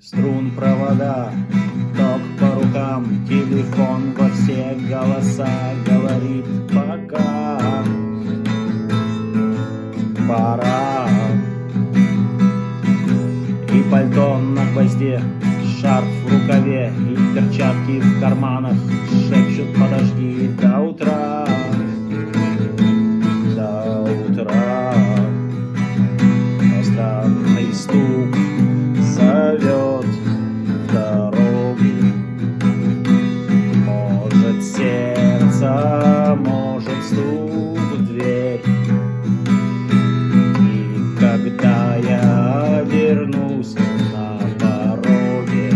струн провода, ток по рукам, телефон во все голоса говорит пока. Пора. И пальто на гвозде, шарф в рукаве и перчатки в карманах шепчут подожди до утра. До утра. Но странный стук зовет в дорогу. Может сердце, может стук в дверь. И когда я вернусь на пороге,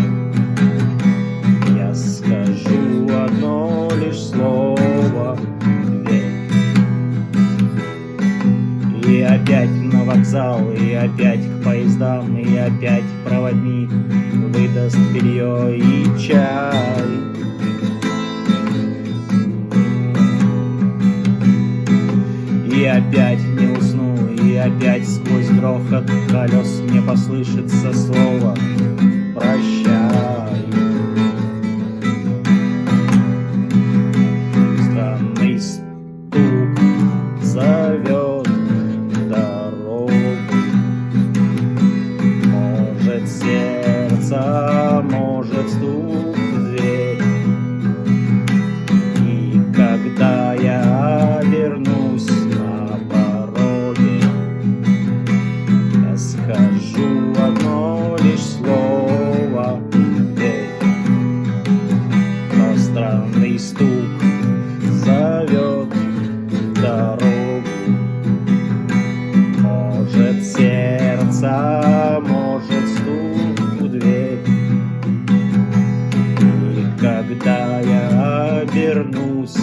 я скажу одно лишь слово «верь». И опять на вокзал, и опять к поездам, и опять проводник выдаст белье и чай. И опять не усну, и опять сквозь грохот колес мне послышится слово «прощай». Странный стук зовет в дорогу. Может сердце, может стук в дверь. И когда я вернусь на пороге, я скажу одно лишь слово «верь». Но странный стук зовет в дорогу. Может сердце, может стук в дверь. И когда я вернусь